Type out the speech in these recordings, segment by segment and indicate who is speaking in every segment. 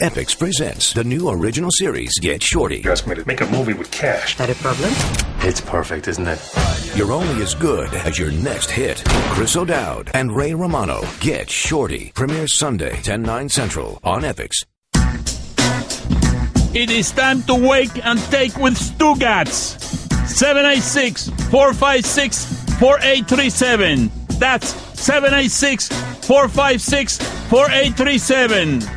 Speaker 1: Epix presents the new original series, Get Shorty.
Speaker 2: You asked me to make a movie with cash.
Speaker 3: That a problem?
Speaker 2: It's perfect, isn't it?
Speaker 1: You're only as good as your next hit. Chris O'Dowd and Ray Romano. Get Shorty. Premieres Sunday, 10/9 Central on Epix.
Speaker 4: It is time to wake and take with Stugotz. 786-456-4837. That's 786-456-4837.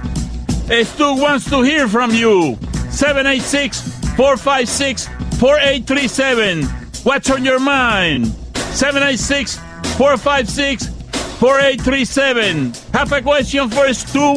Speaker 4: Stu wants to hear from you. 786-456-4837. What's on your mind? 786-456-4837. Have a question for Stu?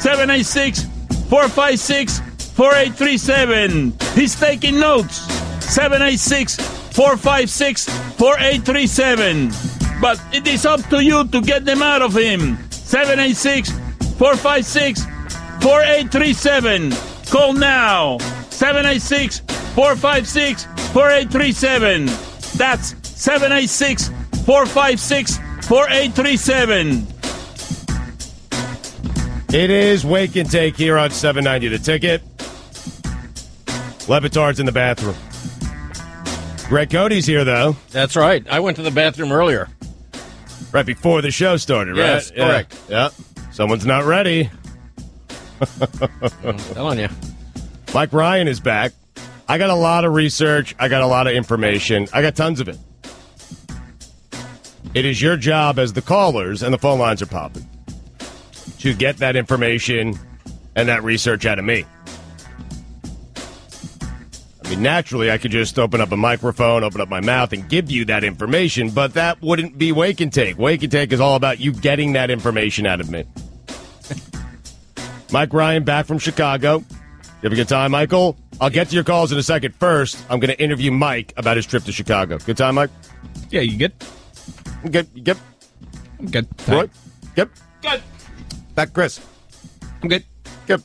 Speaker 4: 786-456-4837. He's taking notes. 786-456-4837. But it is up to you to get them out of him. 786-456-4837. Call now. 786-456-4837. That's 786-456-4837.
Speaker 5: It is Wake and Take here on 790 The Ticket. Batard's in the bathroom. Greg Cote's here, though.
Speaker 6: That's right. I went to the bathroom earlier.
Speaker 5: Right before the show started, right?
Speaker 6: Yes, correct.
Speaker 5: Yeah. Someone's not ready.
Speaker 6: I'm telling you.
Speaker 5: Mike Ryan is back. I got a lot of research. I got a lot of information. I got tons of it. It is your job as the callers, and the phone lines are popping, to get that information and that research out of me. I mean, naturally, I could just open up a microphone, open up my mouth, and give you that information, but that wouldn't be Wake and Take. Wake and Take is all about you getting that information out of me. Mike Ryan back from Chicago. You have a good time, Michael? I'll get to your calls in a second. First, I'm going to interview Mike about his trip to Chicago. Good time, Mike?
Speaker 7: Yeah, you good?
Speaker 5: I'm good. You good?
Speaker 7: I'm good.
Speaker 5: Roy? Good?
Speaker 7: Good.
Speaker 5: Back, Chris?
Speaker 7: I'm good.
Speaker 5: Good.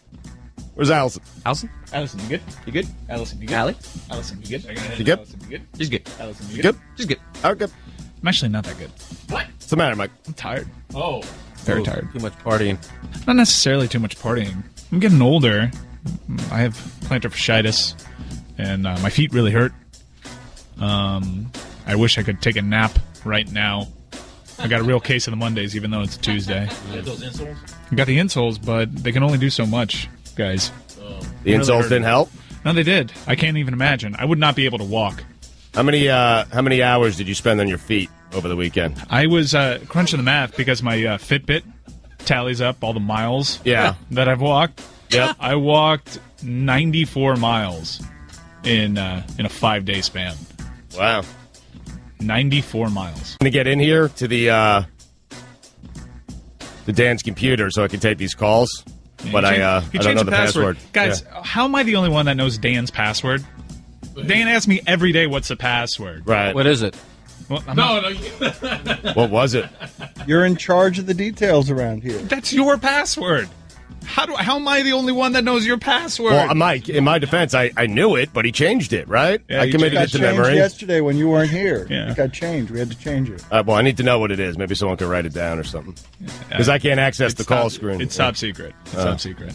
Speaker 5: Where's Allison?
Speaker 7: Allison? Allison, you good? You good? Allison, you good? Allie? Allison, you good?
Speaker 5: You good?
Speaker 7: Allison, you good? She's good. Allison, you
Speaker 5: You
Speaker 7: good?
Speaker 5: good?
Speaker 7: She's good.
Speaker 5: Oh, good.
Speaker 7: I'm actually not that good.
Speaker 5: What's the matter, Mike?
Speaker 7: I'm tired.
Speaker 6: Oh.
Speaker 7: Very tired.
Speaker 6: Too much partying.
Speaker 7: Not necessarily too much partying. I'm getting older. I have plantar fasciitis, and my feet really hurt. I wish I could take a nap right now. I got a real case of the Mondays, even though it's a Tuesday.
Speaker 6: You got those insoles?
Speaker 7: I got the insoles, but they can only do so much, guys.
Speaker 5: The insoles didn't help?
Speaker 7: No, they did. I can't even imagine. I would not be able to walk.
Speaker 5: How many hours did you spend on your feet over the weekend?
Speaker 7: I was crunching the math because my Fitbit tallies up all the miles that I've walked.
Speaker 5: Yep.
Speaker 7: I walked 94 miles in a 5-day span.
Speaker 5: Wow.
Speaker 7: 94 miles.
Speaker 5: I'm going to get in here to the Dan's computer so I can take these calls, but I don't know the password.
Speaker 7: Guys, how am I the only one that knows Dan's password? Dan asks me every day what's the password.
Speaker 5: Right.
Speaker 6: What is it?
Speaker 7: Well,
Speaker 6: No.
Speaker 5: What was it?
Speaker 8: You're in charge of the details around here.
Speaker 7: That's your password. How am I the only one that knows your password?
Speaker 5: Well, Mike, in my defense, I knew it, but he changed it, right?
Speaker 7: Yeah,
Speaker 5: I committed it to memory.
Speaker 8: Yesterday when you weren't here.
Speaker 7: Yeah.
Speaker 8: It got changed. We had to change it.
Speaker 5: Well, I need to know what it is. Maybe someone can write it down or something. Because I can't access the call screen.
Speaker 7: It's top secret. It's top secret.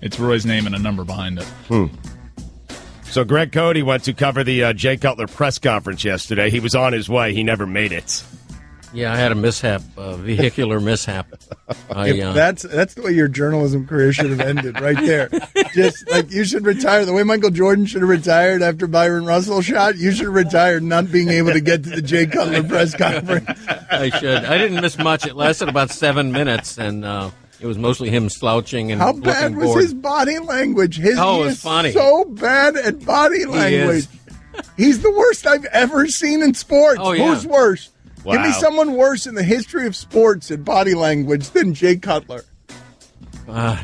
Speaker 7: It's Roy's name and a number behind it.
Speaker 5: So Greg Cote went to cover the Jay Cutler press conference yesterday. He was on his way. He never made it.
Speaker 6: Yeah, I had a mishap, a vehicular mishap.
Speaker 8: That's the way your journalism career should have ended, right there. Just like you should retire the way Michael Jordan should have retired after Byron Russell shot. You should have retired not being able to get to the Jay Cutler press conference.
Speaker 6: I should. I didn't miss much. It lasted about 7 minutes, and it was mostly him slouching and
Speaker 8: How
Speaker 6: looking
Speaker 8: bad was
Speaker 6: bored.
Speaker 8: his body language? He
Speaker 6: was
Speaker 8: is
Speaker 6: funny.
Speaker 8: So bad at body language. He's the worst I've ever seen in sports.
Speaker 6: Oh, yeah.
Speaker 8: Who's worse?
Speaker 5: Wow.
Speaker 8: Give me someone worse in the history of sports at body language than Jay Cutler.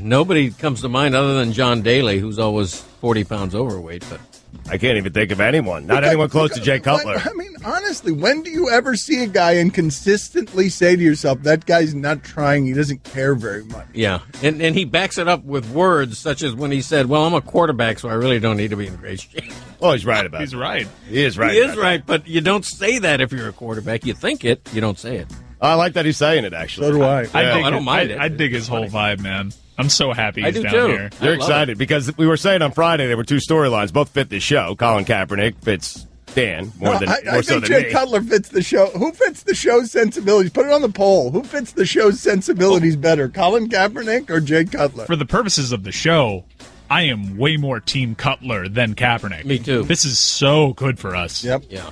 Speaker 6: Nobody comes to mind other than John Daly, who's always 40 pounds overweight. But
Speaker 5: I can't even think of anyone. Not anyone close to Jay Cutler.
Speaker 8: I mean, honestly, when do you ever see a guy and consistently say to yourself, that guy's not trying, he doesn't care very much?
Speaker 6: yeah, and he backs it up with words such as when he said, "Well, I'm a quarterback, so I really don't need to be in great shape."
Speaker 5: Oh, he's right about
Speaker 7: He's
Speaker 5: it.
Speaker 7: right.
Speaker 5: He is right.
Speaker 6: He is
Speaker 5: about
Speaker 6: right, but you don't say that if you're a quarterback. You think it, you don't say it.
Speaker 5: that. I like that he's saying it, actually.
Speaker 8: So do I.
Speaker 6: I don't mind it.
Speaker 7: I dig his whole vibe, man. I'm so happy
Speaker 6: I
Speaker 7: he's
Speaker 6: do
Speaker 7: down
Speaker 6: too.
Speaker 7: here.
Speaker 6: I
Speaker 5: You're
Speaker 6: love
Speaker 5: excited because we were saying on Friday there were two storylines. Both fit this show. Colin Kaepernick fits Dan more
Speaker 8: I
Speaker 5: so
Speaker 8: think
Speaker 5: than
Speaker 8: Jay
Speaker 5: me.
Speaker 8: Cutler fits the show. Who fits the show's sensibilities? Put it on the poll. Who fits the show's sensibilities better, Colin Kaepernick or Jay Cutler?
Speaker 7: For the purposes of the show, I am way more Team Cutler than Kaepernick.
Speaker 6: Me too.
Speaker 7: This is so good for us.
Speaker 8: Yep.
Speaker 6: Yeah.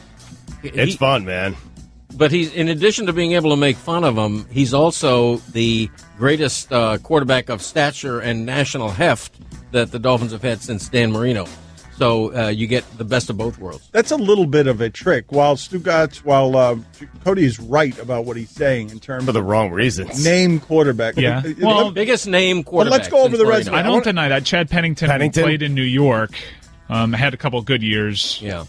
Speaker 5: It's fun, man.
Speaker 6: But he's, in addition to being able to make fun of him, he's also the greatest quarterback of stature and national heft that the Dolphins have had since Dan Marino. So you get the best of both worlds.
Speaker 8: That's a little bit of a trick. While Cody is right about what he's saying in terms
Speaker 5: For the wrong reasons.
Speaker 8: name quarterback.
Speaker 7: Yeah.
Speaker 6: Well, biggest name quarterback.
Speaker 8: let's go over
Speaker 6: since
Speaker 8: the
Speaker 6: Marino.
Speaker 8: resume.
Speaker 7: I don't deny that. Chad Pennington played in New York. Had a couple good years.
Speaker 6: Yeah.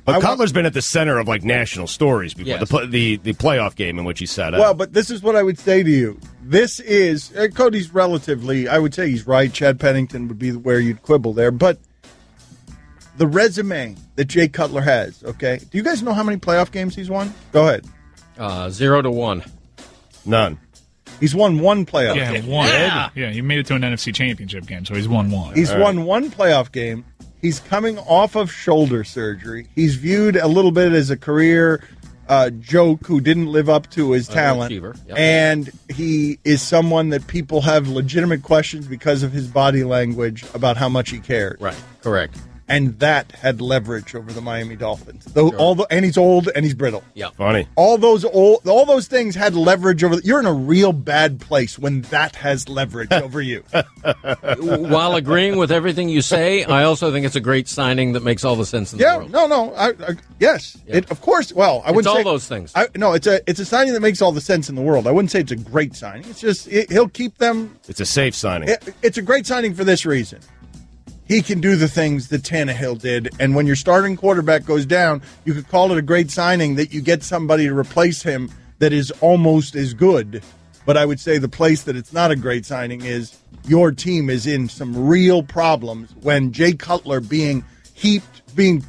Speaker 5: But Cutler's been at the center of like national stories before.
Speaker 6: Yes.
Speaker 5: The playoff game in which he sat out.
Speaker 8: Well, but this is what I would say to you. This is Cody's relatively. I would say he's right. Chad Pennington would be where you'd quibble there, but the resume that Jay Cutler has. Okay, do you guys know how many playoff games he's won? Go ahead.
Speaker 6: 0-1.
Speaker 5: None.
Speaker 8: He's won one playoff
Speaker 7: Yeah,
Speaker 8: game.
Speaker 7: one. Yeah, he made it to an NFC Championship game, so he's won one.
Speaker 8: He's won one playoff game. He's coming off of shoulder surgery. He's viewed a little bit as a career joke who didn't live up to his talent.
Speaker 6: Yep.
Speaker 8: And he is someone that people have legitimate questions because of his body language about how much he cares.
Speaker 6: Right. Correct.
Speaker 8: And that had leverage over the Miami Dolphins. And he's old and he's brittle.
Speaker 6: Yeah.
Speaker 5: Funny.
Speaker 8: All those things had leverage over. You're in a real bad place when that has leverage over you.
Speaker 6: While agreeing with everything you say, I also think it's a great signing that makes all the sense in the world.
Speaker 8: Yes.
Speaker 6: Yeah.
Speaker 8: It, of course. Well, I wouldn't
Speaker 6: all
Speaker 8: say
Speaker 6: those things.
Speaker 8: It's a signing that makes all the sense in the world. I wouldn't say it's a great signing. It's just he'll keep them.
Speaker 5: It's a safe signing.
Speaker 8: It's a great signing for this reason. He can do the things that Tannehill did, and when your starting quarterback goes down, you could call it a great signing that you get somebody to replace him that is almost as good. But I would say the place that it's not a great signing is your team is in some real problems when Jay Cutler being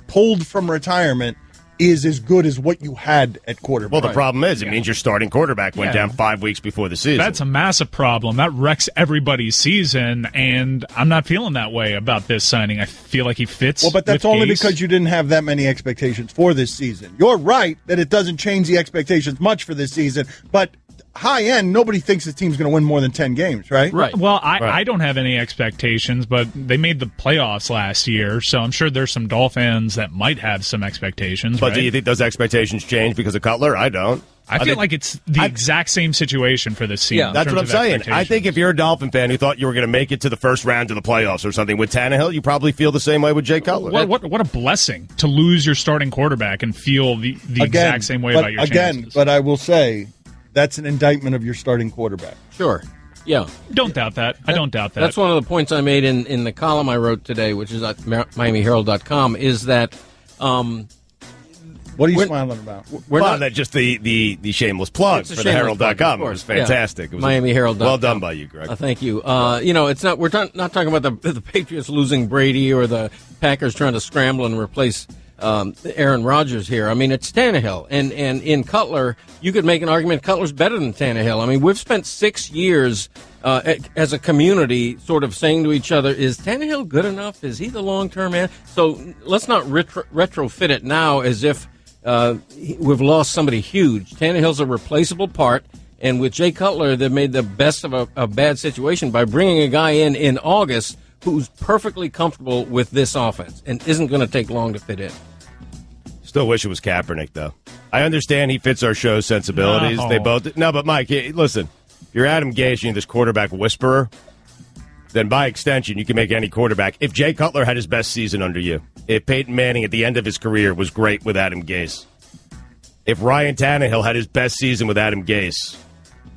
Speaker 8: pulled from retirement is as good as what you had at quarterback.
Speaker 5: Well, the problem is, it means your starting quarterback went down 5 weeks before the season.
Speaker 7: That's a massive problem. That wrecks everybody's season, and I'm not feeling that way about this signing. I feel like he fits.
Speaker 8: Well, but that's
Speaker 7: with
Speaker 8: only
Speaker 7: Gase.
Speaker 8: because you didn't have that many expectations for this season. You're right that it doesn't change the expectations much for this season, but high end, nobody thinks the team's going to win more than 10 games, right?
Speaker 6: Right.
Speaker 7: Well, I don't have any expectations, but they made the playoffs last year, so I'm sure there's some Dolphins that might have some expectations.
Speaker 5: But
Speaker 7: right?
Speaker 5: do you think those expectations change because of Cutler? I don't.
Speaker 7: I feel like it's the exact same situation for this season.
Speaker 6: Yeah.
Speaker 7: in
Speaker 5: That's
Speaker 7: terms
Speaker 5: what I'm
Speaker 7: of
Speaker 5: saying. I
Speaker 7: expectations.
Speaker 5: think if you're a Dolphin fan who thought you were going to make it to the first round of the playoffs or something with Tannehill, you probably feel the same way with Jay Cutler.
Speaker 7: What a blessing to lose your starting quarterback and feel the exact same way about your chances.
Speaker 8: But I will say that's an indictment of your starting quarterback.
Speaker 6: Sure. Yeah.
Speaker 7: Don't doubt that. I don't doubt that.
Speaker 6: That's one of the points I made in the column I wrote today, which is at MiamiHerald.com, is that
Speaker 8: What are you smiling about?
Speaker 6: we're
Speaker 5: Well,
Speaker 6: not.
Speaker 5: that just the shameless plug
Speaker 6: It's a
Speaker 5: for the
Speaker 6: shameless plug,
Speaker 5: Herald.com.
Speaker 6: of
Speaker 5: It was
Speaker 6: course. Yeah.
Speaker 5: fantastic. It was
Speaker 6: MiamiHerald.com.
Speaker 5: Well done by you, Greg.
Speaker 6: Thank you. It's not. We're not talking about the Patriots losing Brady or the Packers trying to scramble and replace Aaron Rodgers here. I mean, it's Tannehill, and in Cutler, you could make an argument Cutler's better than Tannehill. I mean, we've spent 6 years as a community sort of saying to each other, is Tannehill good enough? Is he the long-term man? So let's not retrofit it now as if we've lost somebody huge. Tannehill's a replaceable part, and with Jay Cutler, they've made the best of a bad situation by bringing a guy in August who's perfectly comfortable with this offense and isn't going to take long to fit in.
Speaker 5: Still wish it was Kaepernick, though. I understand he fits our show's sensibilities.
Speaker 7: No.
Speaker 5: They both. No, but Mike, listen. If you're Adam Gase and you're this quarterback whisperer, then by extension, you can make any quarterback. If Jay Cutler had his best season under you, if Peyton Manning at the end of his career was great with Adam Gase, if Ryan Tannehill had his best season with Adam Gase,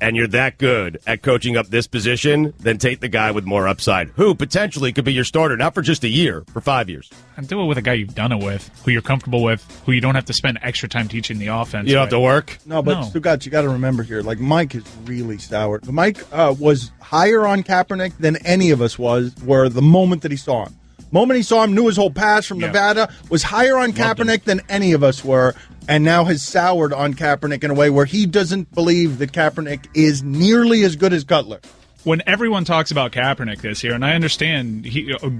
Speaker 5: and you're that good at coaching up this position, then take the guy with more upside, who potentially could be your starter, not for just a year, for 5 years.
Speaker 7: And do it with a guy you've done it with, who you're comfortable with, who you don't have to spend extra time teaching the offense.
Speaker 5: You don't have to work?
Speaker 8: No, but Stugotz, you got to remember here, like Mike is really sour. Mike was higher on Kaepernick than any of us were the moment that he saw him. Moment he saw him, knew his whole past from Nevada, was higher on Kaepernick than any of us were, and now has soured on Kaepernick in a way where he doesn't believe that Kaepernick is nearly as good as Cutler.
Speaker 7: when everyone talks about Kaepernick this year, and I understand,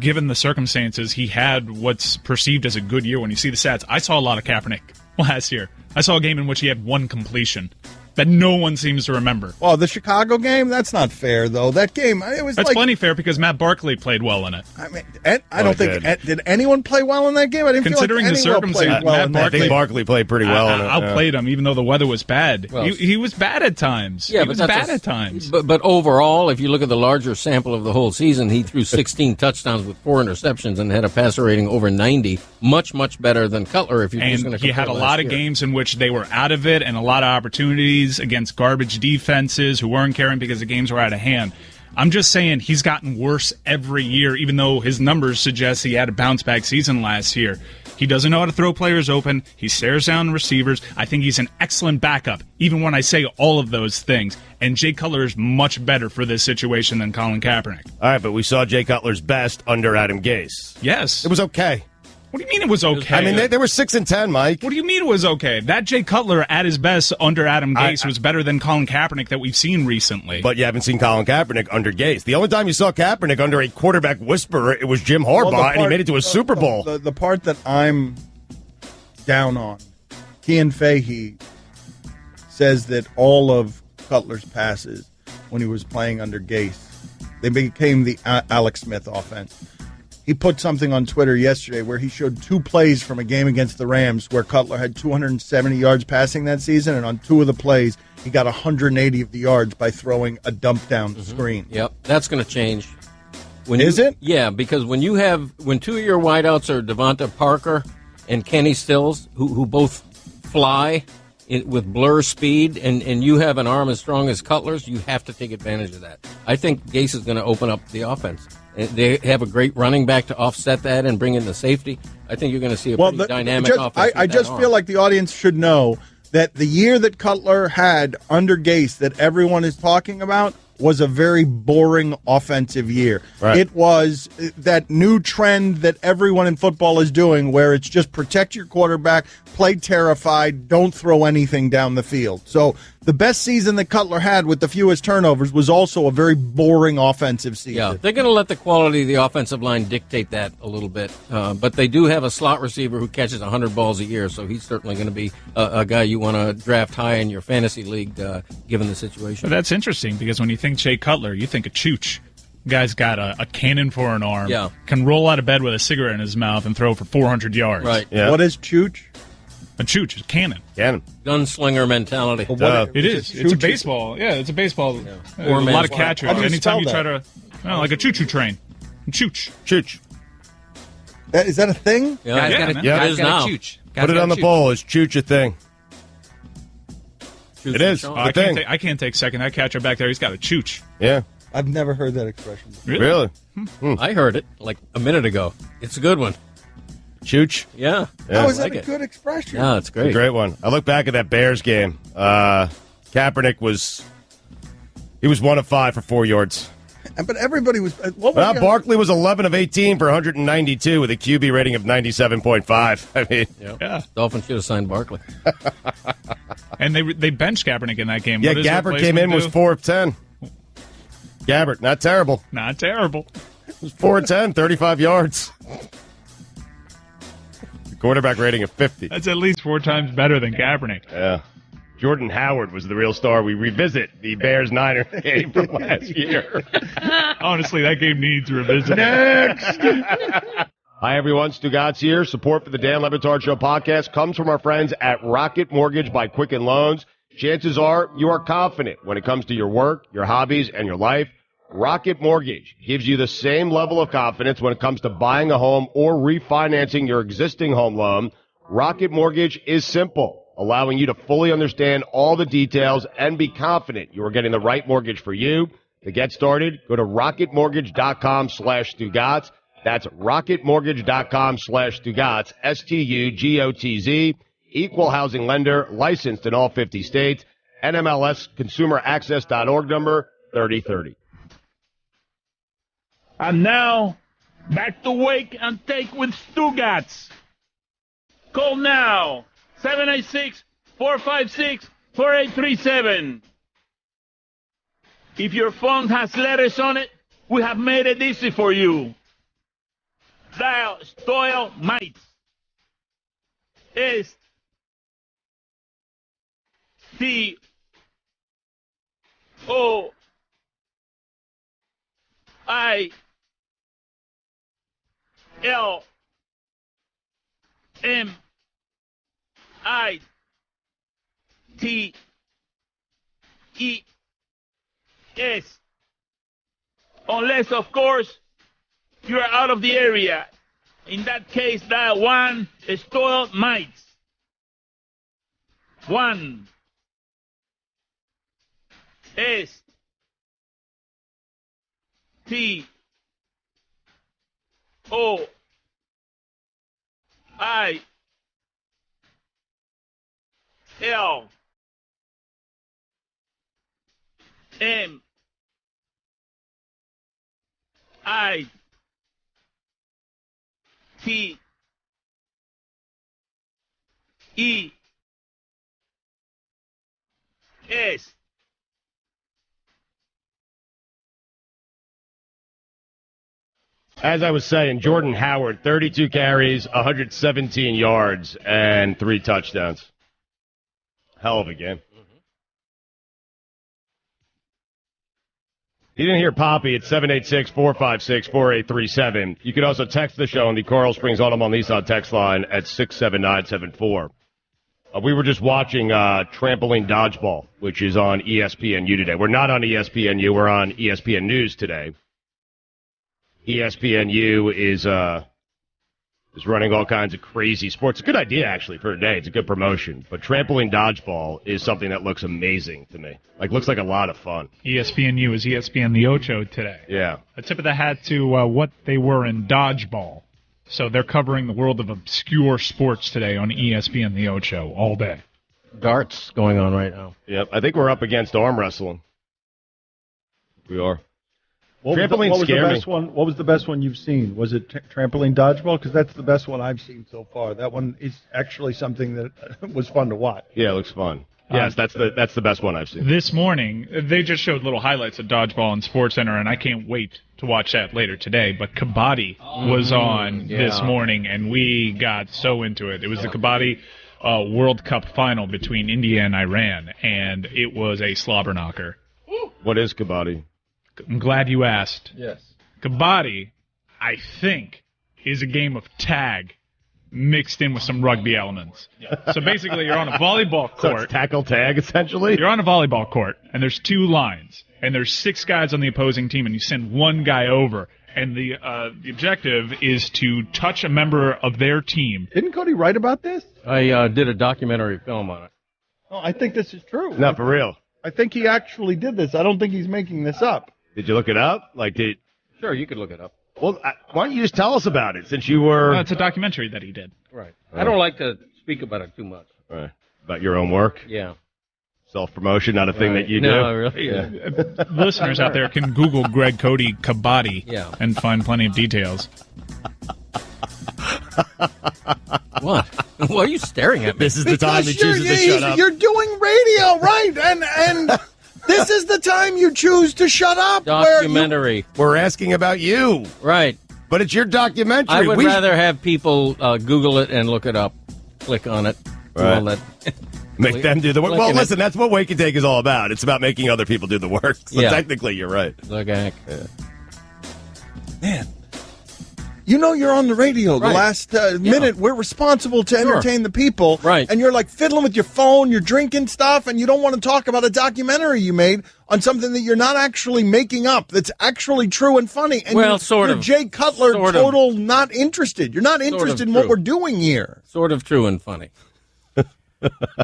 Speaker 7: given the circumstances, he had what's perceived as a good year when you see the stats. I saw a lot of Kaepernick last year. I saw a game in which he had one completion that no one seems to remember.
Speaker 8: Well, the Chicago game, that's not fair, though. That game,
Speaker 7: That's plenty fair because Matt Barkley played well in it.
Speaker 8: I mean, I don't think did anyone play well in that game? I didn't
Speaker 7: Considering
Speaker 8: feel like
Speaker 7: the circumstances,
Speaker 8: well
Speaker 5: I think Barkley played pretty well in it.
Speaker 7: I outplayed him, even though the weather was bad.
Speaker 6: Well,
Speaker 7: he was bad at times.
Speaker 6: Yeah,
Speaker 7: he was bad at times.
Speaker 6: But overall, if you look at the larger sample of the whole season, he threw 16 touchdowns with 4 interceptions and had a passer rating over 90. Much better than Cutler. If you're just going to,
Speaker 7: he had a lot of games in which they were out of it, and a lot of opportunities against garbage defenses who weren't caring because the games were out of hand. I'm just saying he's gotten worse every year, even though his numbers suggest he had a bounce-back season last year. He doesn't know how to throw players open. He stares down receivers. I think he's an excellent backup, even when I say all of those things. And Jay Cutler is much better for this situation than Colin Kaepernick.
Speaker 5: All right, but we saw Jay Cutler's best under Adam Gase.
Speaker 7: Yes.
Speaker 5: It was okay.
Speaker 7: What do you mean it was okay?
Speaker 5: I mean, they were 6-10, Mike.
Speaker 7: What do you mean it was okay? That Jay Cutler at his best under Adam Gase was better than Colin Kaepernick that we've seen recently.
Speaker 5: But you haven't seen Colin Kaepernick under Gase. The only time you saw Kaepernick under a quarterback whisperer, it was Jim Harbaugh, and he made it to a Super Bowl.
Speaker 8: The part that I'm down on, Kean Fahey says that all of Cutler's passes when he was playing under Gase, they became the Alex Smith offense. He put something on Twitter yesterday where he showed 2 plays from a game against the Rams where Cutler had 270 yards passing that season, and on 2 of the plays, he got 180 of the yards by throwing a dump-down screen.
Speaker 6: Yep, that's going to change.
Speaker 8: Is it?
Speaker 6: Yeah, because when 2 of your wideouts are Devonta Parker and Kenny Stills, who both fly with blur speed, and you have an arm as strong as Cutler's, you have to take advantage of that. I think Gase is going to open up the offense. They have a great running back to offset that and bring in the safety. I think you're going to see a pretty dynamic offense.
Speaker 8: I just feel like the audience should know that the year that Cutler had under Gase that everyone is talking about was a very boring offensive year.
Speaker 5: Right.
Speaker 8: It was that new trend that everyone in football is doing where it's just protect your quarterback, play terrified, don't throw anything down the field. So the best season that Cutler had with the fewest turnovers was also a very boring offensive season.
Speaker 6: Yeah, they're going to let the quality of the offensive line dictate that a little bit. But they do have a slot receiver who catches 100 balls a year, so he's certainly going to be a guy you want to draft high in your fantasy league, given the situation.
Speaker 7: But that's interesting because when you think Jay Cutler, you think of Chooch. Guy's got a cannon for an arm.
Speaker 6: Yeah.
Speaker 7: Can roll out of bed with a cigarette in his mouth and throw for 400 yards.
Speaker 6: Right.
Speaker 5: Yeah.
Speaker 8: What is Chooch?
Speaker 7: A Chooch is a cannon.
Speaker 5: Cannon.
Speaker 6: Gunslinger mentality.
Speaker 7: It is. It's a baseball. Yeah, it's a baseball. A lot of catchers.
Speaker 8: How do you
Speaker 7: Anytime you
Speaker 8: spell
Speaker 7: try to, like a choo-choo train. Chooch.
Speaker 5: Chooch.
Speaker 8: Is that a thing?
Speaker 6: Yeah,
Speaker 7: Yeah,
Speaker 6: it
Speaker 7: man.
Speaker 6: is now.
Speaker 5: Put it on the poll. Is Chooch a thing?
Speaker 6: Chooch
Speaker 5: It is.
Speaker 6: Sean.
Speaker 5: The thing.
Speaker 7: I can't take second. That catcher back there, he's got a chooch.
Speaker 5: Yeah.
Speaker 8: I've never heard that expression before.
Speaker 5: Really?
Speaker 6: I heard it like a minute ago. It's a good one.
Speaker 5: Chooch?
Speaker 6: Yeah.
Speaker 8: How is that
Speaker 6: like
Speaker 8: a
Speaker 6: it.
Speaker 8: good expression?
Speaker 6: Yeah, it's
Speaker 5: A
Speaker 6: great.
Speaker 5: great one. I look back at that Bears game. Kaepernick was 1 of 5 for 4 yards.
Speaker 8: But everybody was. What was
Speaker 5: Barkley was 11 of 18 for 192 with a QB rating of 97.5. I mean,
Speaker 7: Yeah.
Speaker 6: Dolphins should have signed Barkley.
Speaker 7: And they benched Kaepernick in that game.
Speaker 5: yeah,
Speaker 7: What does
Speaker 5: Gabbert came in,
Speaker 7: replacement
Speaker 5: was
Speaker 7: do?
Speaker 5: 4 of 10. Gabbert, not terrible.
Speaker 7: Not terrible.
Speaker 5: It was 4 of 10, 35 yards. Quarterback rating of 50.
Speaker 7: That's at least 4 times better than Kaepernick.
Speaker 5: Yeah. Jordan Howard was the real star. We revisit the Bears-Niners game from last year.
Speaker 7: Honestly, that game needs revisiting.
Speaker 5: Hi, everyone. Stugotz here. Support for the Dan Le Batard Show podcast comes from our friends at Rocket Mortgage by Quicken Loans. Chances are you are confident when it comes to your work, your hobbies, and your life. Rocket Mortgage gives you the same level of confidence when it comes to buying a home or refinancing your existing home loan. Rocket Mortgage is simple, allowing you to fully understand all the details and be confident you are getting the right mortgage for you. To get started, go to rocketmortgage.com/Stugotz. That's rocketmortgage.com/Stugotz, STUGOTZ. Equal housing lender, licensed in all 50 states. NMLS consumeraccess.org number 3030.
Speaker 4: And now, back to Wake and Take with Stugotz. Call now, 786-456-4837. If your phone has letters on it, we have made it easy for you. Dial Stoil Mites. S T O I L M I T E S. Unless, of course, you are out of the area. In that case, dial 1 Stoil Mites. 1 S T O I L M I T E S.
Speaker 5: As I was saying, Jordan Howard, 32 carries, 117 yards, and 3 touchdowns. Hell of a game. You didn't hear Poppy at 786-456-4837. You can also text the show on the Coral Springs Automobile Nissan text line at 67974. We were just watching Trampoline Dodgeball, which is on ESPNU today. We're not on ESPNU. We're on ESPN News today. ESPNU is running all kinds of crazy sports. It's a good idea, actually, for today. It's a good promotion. But Trampoline Dodgeball is something that looks amazing to me. Looks like a lot of fun.
Speaker 7: ESPNU is ESPN the Ocho today.
Speaker 5: Yeah.
Speaker 7: A tip of the hat to what they were in dodgeball. So they're covering the world of obscure sports today on ESPN the Ocho all day.
Speaker 6: Darts going on right now.
Speaker 5: Yep. I think we're up against arm wrestling. We are.
Speaker 3: What was the best one you've seen? Was it trampoline dodgeball? Because that's the best one I've seen so far. That one is actually something that was fun to watch.
Speaker 5: Yeah, it looks fun. Yes, that's the best one I've seen.
Speaker 7: This morning, they just showed little highlights of dodgeball on SportsCenter, and I can't wait to watch that later today. But Kabaddi was on this morning, and we got so into it. It was the Kabaddi World Cup final between India and Iran, and it was a slobber knocker.
Speaker 5: What is Kabaddi?
Speaker 7: I'm glad you asked.
Speaker 6: Yes.
Speaker 7: Kabaddi, I think, is a game of tag mixed in with some rugby elements. So basically, you're on a volleyball court.
Speaker 5: So it's tackle tag, essentially?
Speaker 7: You're on a volleyball court, and there's 2 lines, and there's 6 guys on the opposing team, and you send 1 guy over. And the objective is to touch a member of their team.
Speaker 3: Didn't Cody write about this?
Speaker 6: I did a documentary film on it.
Speaker 3: Oh, I think this is true.
Speaker 5: Not for real.
Speaker 3: I think he actually did this. I don't think he's making this up.
Speaker 5: Did you look it up?
Speaker 6: Sure, you could look it up.
Speaker 5: Well, why don't you just tell us about it, since you were...
Speaker 7: It's a documentary that he did.
Speaker 6: Right. I don't like to speak about it too much.
Speaker 5: Right. About your own work?
Speaker 6: Yeah.
Speaker 5: Self-promotion, not a thing that you do?
Speaker 6: No, really.
Speaker 5: Yeah.
Speaker 7: Listeners out there can Google Greg Cote Kabaddi and find plenty of details.
Speaker 6: What? Why are you staring at me?
Speaker 5: This is the time he chooses to shut up.
Speaker 8: You're doing radio, right? And this is the time you choose to shut up.
Speaker 6: Documentary.
Speaker 5: We're asking about you.
Speaker 6: Right.
Speaker 5: But it's your documentary.
Speaker 6: I would rather have people Google it and look it up. Click on it.
Speaker 5: Right.
Speaker 6: All that.
Speaker 5: Make them do the work. Well, listen, that's what Wake and Take is all about. It's about making other people do the work. So technically, you're right.
Speaker 6: Look heck.
Speaker 5: Yeah.
Speaker 8: Man. You know you're on the radio the last minute. We're responsible to entertain the people.
Speaker 6: Right.
Speaker 8: And you're like fiddling with your phone, you're drinking stuff, and you don't want to talk about a documentary you made on something that you're not actually making up, that's actually true and funny. And
Speaker 6: well, sort
Speaker 8: you're
Speaker 6: of.
Speaker 8: Jay Cutler, total not interested. You're not interested in what we're doing here.
Speaker 6: Sort of true and funny.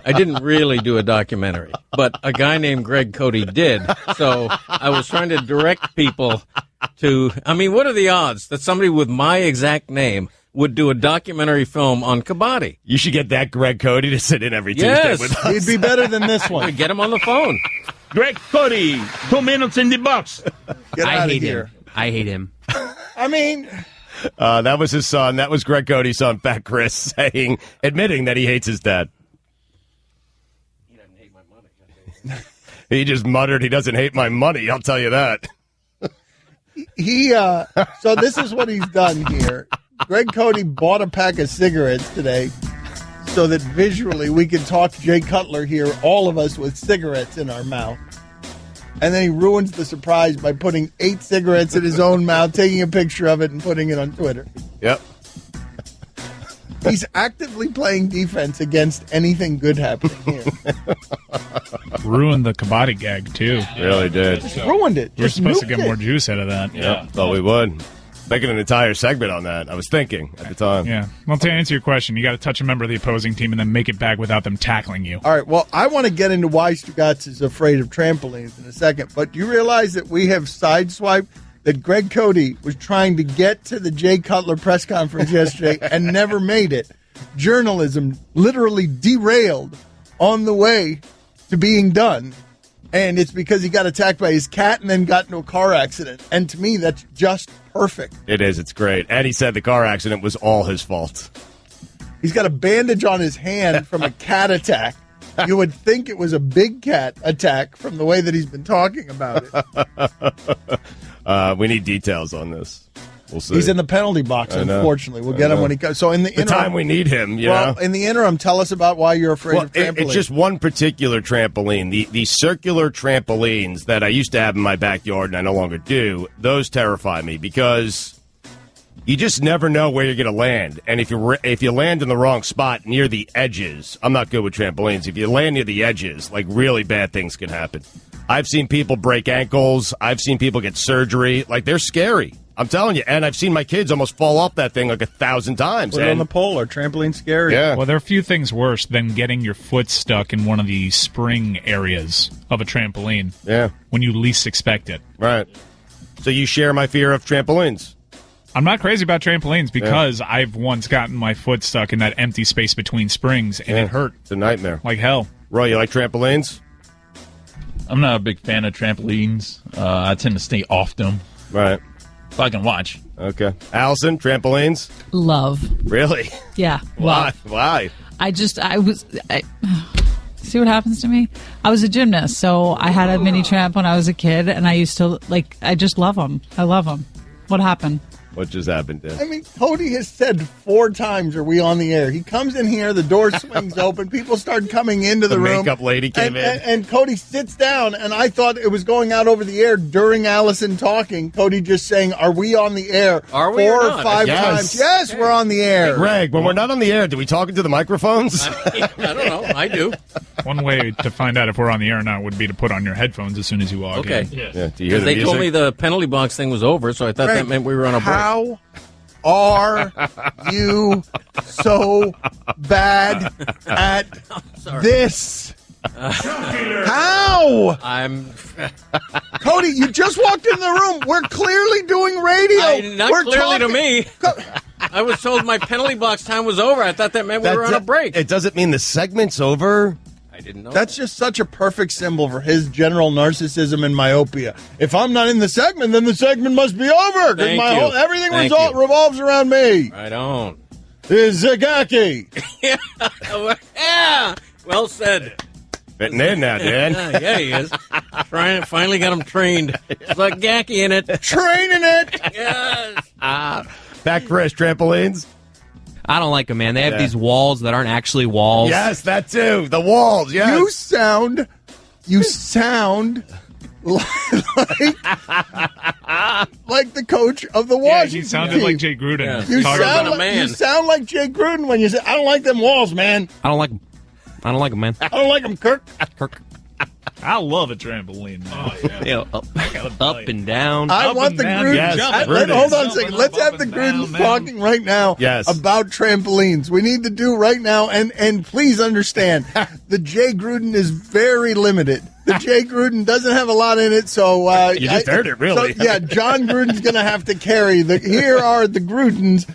Speaker 6: I didn't really do a documentary, but a guy named Greg Cote did. So I was trying to direct people to, I mean, what are the odds that somebody with my exact name would do a documentary film on Kabaddi?
Speaker 5: You should get that Greg Cote to sit in every Tuesday with us.
Speaker 8: He'd be better than this one.
Speaker 6: Get him on the phone.
Speaker 4: Greg Cote, 2 minutes in the box.
Speaker 8: Get out of here.
Speaker 9: I hate him.
Speaker 8: I mean...
Speaker 5: that was his son. That was Greg Cote's son, Fat Chris, admitting that he hates his dad. He just muttered, he doesn't hate my money, I'll tell you that.
Speaker 8: So this is what he's done here. Greg Cote bought a pack of cigarettes today so that visually we can talk to Jay Cutler here, all of us with cigarettes in our mouth. And then he ruins the surprise by putting 8 cigarettes in his own mouth, taking a picture of it and putting it on Twitter.
Speaker 5: Yep.
Speaker 8: He's actively playing defense against anything good happening here.
Speaker 7: Ruined the Kabaddi gag, too.
Speaker 5: Really did.
Speaker 8: Just ruined it.
Speaker 7: We're
Speaker 8: Just
Speaker 7: supposed to get
Speaker 8: nuked
Speaker 7: more
Speaker 8: it.
Speaker 7: juice out of that.
Speaker 5: Yeah, thought we would. Making an entire segment on that. I was thinking at the time.
Speaker 7: Yeah. Well, to answer your question, you got to touch a member of the opposing team and then make it back without them tackling you.
Speaker 8: All right, well, I want to get into why Stugotz is afraid of trampolines in a second, but do you realize that we have sideswiped that Greg Cote was trying to get to the Jay Cutler press conference yesterday and never made it? Journalism literally derailed on the way to being done, and it's because he got attacked by his cat and then got into a car accident. And to me, that's just perfect.
Speaker 5: It is. It's great. And he said the car accident was all his fault.
Speaker 8: He's got a bandage on his hand from a cat attack. You would think it was a big cat attack from the way that he's been talking about it.
Speaker 5: We need details on this. We'll see.
Speaker 8: He's in the penalty box, unfortunately. We'll get him when he comes. So in the interim,
Speaker 5: time we need him, you know.
Speaker 8: In the interim, tell us about why you're afraid of trampolines.
Speaker 5: It's just one particular trampoline. The circular trampolines that I used to have in my backyard and I no longer do, those terrify me because you just never know where you're going to land. And if you land in the wrong spot near the edges, I'm not good with trampolines. If you land near the edges, like really bad things can happen. I've seen people break ankles. I've seen people get surgery. Like, they're scary. I'm telling you. And I've seen my kids almost fall off that thing like 1,000 times.
Speaker 3: Put it on the pole. Or trampoline scary.
Speaker 5: Yeah.
Speaker 7: Well, there are a few things worse than getting your foot stuck in one of the spring areas of a trampoline.
Speaker 5: Yeah.
Speaker 7: When you least expect it.
Speaker 5: Right. So you share my fear of trampolines.
Speaker 7: I'm not crazy about trampolines because I've once gotten my foot stuck in that empty space between springs, and it hurt.
Speaker 5: It's a nightmare.
Speaker 7: Like hell.
Speaker 5: Roy, you like trampolines?
Speaker 9: I'm not a big fan of trampolines. I tend to stay off them.
Speaker 5: Right.
Speaker 9: If I can watch.
Speaker 5: Okay. Allison, trampolines?
Speaker 10: Love.
Speaker 5: Really?
Speaker 10: Yeah.
Speaker 5: Why? Why?
Speaker 10: See what happens to me? I was a gymnast, so I had a mini tramp when I was a kid, and I used to, I just love them. I love them. What happened?
Speaker 5: What just happened, Dan?
Speaker 8: I mean, Cote has said 4 times, are we on the air? He comes in here, the door swings open, people start coming into the room.
Speaker 5: The makeup lady came in.
Speaker 8: And Cote sits down, and I thought it was going out over the air during Allison talking. Cote just saying, are we on the air?
Speaker 6: Are we
Speaker 8: 4
Speaker 6: or
Speaker 8: or
Speaker 6: not?
Speaker 8: 5
Speaker 5: Yes.
Speaker 8: times. Yes, we're on the air.
Speaker 5: Greg, when we're not on the air, do we talk into the microphones?
Speaker 6: I don't know. I do.
Speaker 7: One way to find out if we're on the air or not would be to put on your headphones as soon as you walk
Speaker 6: Okay.
Speaker 7: in.
Speaker 5: Yeah, do you hear the
Speaker 6: They told
Speaker 5: music?
Speaker 6: me the penalty box thing was over, so I thought
Speaker 8: Greg,
Speaker 6: that meant we were on a break.
Speaker 8: How are you so bad at this? How? Cody, you just walked in the room. We're clearly doing radio.
Speaker 6: Not
Speaker 8: We're
Speaker 6: clearly to
Speaker 8: talking-
Speaker 6: me. I was told my penalty box time was over. I thought that meant we were on a break.
Speaker 5: It doesn't mean the segment's over.
Speaker 6: I didn't know.
Speaker 8: That's just such a perfect symbol for his general narcissism and myopia. If I'm not in the segment, then the segment must be over. Because
Speaker 6: Thank you.
Speaker 8: Everything
Speaker 6: Thank you.
Speaker 8: revolves around me.
Speaker 6: I don't.
Speaker 8: Is Zagaki.
Speaker 6: Yeah. Well said.
Speaker 5: Fitting in now, Dan.
Speaker 6: Yeah, he is. Finally got him trained. It's like Gacky in it.
Speaker 8: Training it.
Speaker 6: Yes.
Speaker 5: Back Chris, trampolines.
Speaker 11: I don't like them, man. They have
Speaker 5: Yeah.
Speaker 11: these walls that aren't actually walls.
Speaker 5: Yes, that too. The walls, yes.
Speaker 8: You sound like the coach of the
Speaker 7: Yeah,
Speaker 8: Washington
Speaker 7: he sounded
Speaker 8: team.
Speaker 7: like Jay Gruden.
Speaker 6: Yeah.
Speaker 8: You
Speaker 7: Talking
Speaker 8: sound
Speaker 7: about-
Speaker 8: like, you sound like Jay Gruden when you say, I don't like them walls, man.
Speaker 11: I don't like them. I don't like them, man.
Speaker 8: I don't like them, Kirk.
Speaker 11: Kirk.
Speaker 7: I love a trampoline, man.
Speaker 11: You know, up and down.
Speaker 8: I
Speaker 7: Up
Speaker 8: want
Speaker 7: and
Speaker 8: the
Speaker 7: down,
Speaker 8: Grudens.
Speaker 5: yes, Grudens.
Speaker 8: Hold on a second.
Speaker 7: Jumping
Speaker 8: Let's
Speaker 7: up
Speaker 8: have the
Speaker 7: and down,
Speaker 8: Grudens
Speaker 7: man.
Speaker 8: talking right now
Speaker 5: Yes.
Speaker 8: about trampolines. We need to do right now, and please understand, the Jay Gruden is very limited. The Jay Gruden doesn't have a lot in it, so
Speaker 5: You just heard it, really.
Speaker 8: So, yeah, John Gruden's going to have to carry the. Here are the Grudens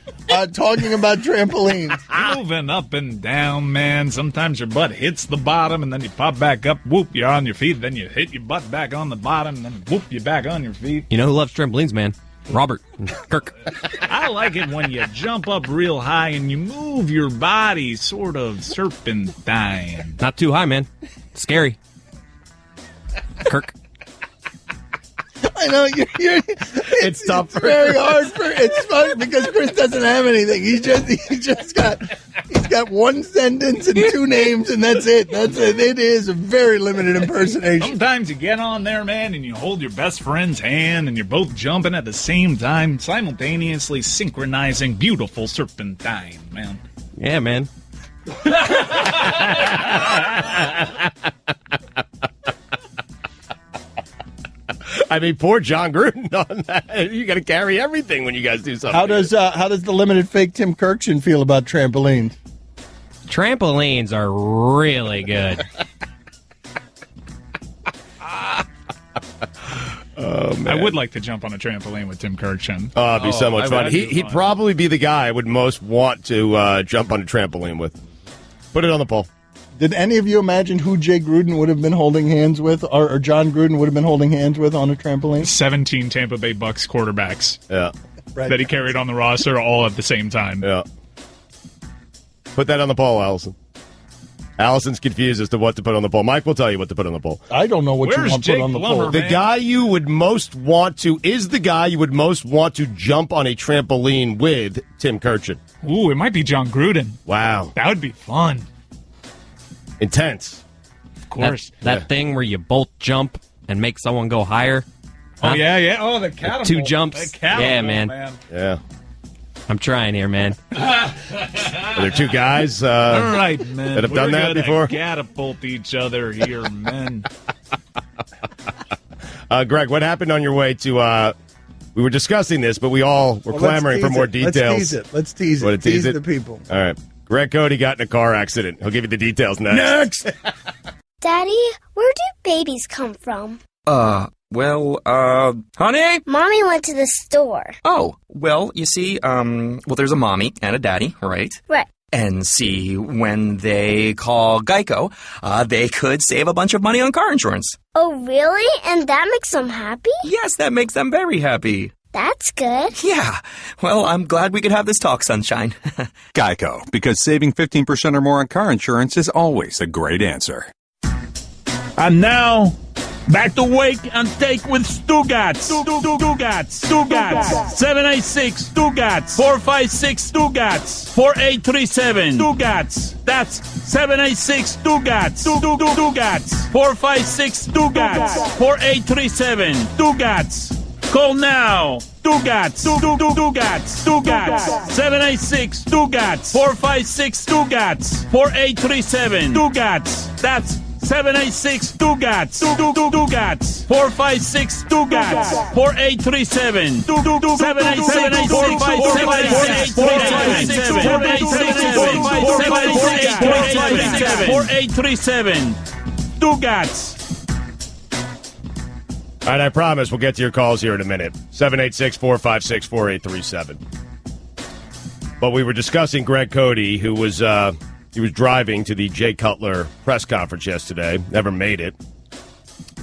Speaker 8: talking about trampolines.
Speaker 7: Moving up and down, man. Sometimes your butt hits the bottom, and then you pop back up. Whoop, you're on your feet. Then you hit your butt back on the bottom, and then whoop, you're back on your feet.
Speaker 11: You know who loves trampolines, man? Robert. Kirk.
Speaker 7: I like it when you jump up real high and you move your body sort of serpentine.
Speaker 11: Not too high, man. Scary. Kirk.
Speaker 8: I know it's
Speaker 5: tough.
Speaker 8: It's very hard it's fun because Chris doesn't have anything. He's got one sentence and two names, and that's it. It is a very limited impersonation.
Speaker 7: Sometimes you get on there, man, and you hold your best friend's hand, and you're both jumping at the same time, simultaneously synchronizing beautiful serpentine, man.
Speaker 11: Yeah, man.
Speaker 5: I mean, poor John Gruden on that. You got to carry everything when you guys do something.
Speaker 8: How does the limited fake Tim Kirkshin feel about trampolines?
Speaker 11: Trampolines are really good.
Speaker 5: Oh, man.
Speaker 7: I would like to jump on a trampoline with Tim Kirkshin.
Speaker 5: Oh, it'd be so much fun. He'd probably be the guy I would most want to jump on a trampoline with. Put it on the poll.
Speaker 8: Did any of you imagine who Jay Gruden would have been holding hands with, or John Gruden would have been holding hands with on a trampoline?
Speaker 7: 17 Tampa Bay Bucks quarterbacks
Speaker 5: that
Speaker 7: he carried on the roster all at the same time.
Speaker 5: Yeah. Put that on the poll, Allison. Allison's confused as to what to put on the poll. Mike will tell you what to put on the poll.
Speaker 8: I don't know what you want to put on the poll.
Speaker 5: The guy you would most want to jump on a trampoline with Tim Kirkshin.
Speaker 7: Ooh, it might be John Gruden.
Speaker 5: Wow.
Speaker 7: That would be fun.
Speaker 5: Intense.
Speaker 7: Of course.
Speaker 11: That thing where you both jump and make someone go higher.
Speaker 7: Oh, yeah. Oh, the catapult.
Speaker 11: 2 jumps. Yeah, man.
Speaker 5: Yeah.
Speaker 11: I'm trying here, man.
Speaker 5: Are there 2 guys
Speaker 7: All right, man.
Speaker 5: that have done that before?
Speaker 7: We're going to catapult each other here, man.
Speaker 5: Greg, what happened on your way to... we were discussing this, but we all were clamoring for more details.
Speaker 8: Let's tease it. Tease the people.
Speaker 5: All right. Greg Cote got in a car accident. He'll give you the details next.
Speaker 12: Daddy, where do babies come from?
Speaker 13: Honey?
Speaker 12: Mommy went to the store.
Speaker 13: Oh, well, you see, there's a mommy and a daddy, right?
Speaker 12: Right.
Speaker 13: And see, when they call Geico, they could save a bunch of money on car insurance.
Speaker 12: Oh, really? And that makes them happy?
Speaker 13: Yes, that makes them very happy.
Speaker 12: That's good.
Speaker 13: Yeah. Well, I'm glad we could have this talk, sunshine.
Speaker 14: Geico, because saving 15% or more on car insurance is always a great answer.
Speaker 4: And now, back to Wake and Take with Stugotz. Stugotz. 786 Stugotz. 456 Stugotz. 4837 Stugotz. That's 786 Stugotz. Stugotz. 456 Stugotz. 4837 Stugotz. Call now. Stugotz. 786 Stugotz. 456 Stugotz. 4837 Stugotz. That's 786 Stugotz. 456 Stugotz. 4837 786 4837 Stugotz.
Speaker 5: All right, I promise we'll get to your calls here in a minute. 786-456-4837. But we were discussing Greg Cote, who was he was driving to the Jay Cutler press conference yesterday. Never made it.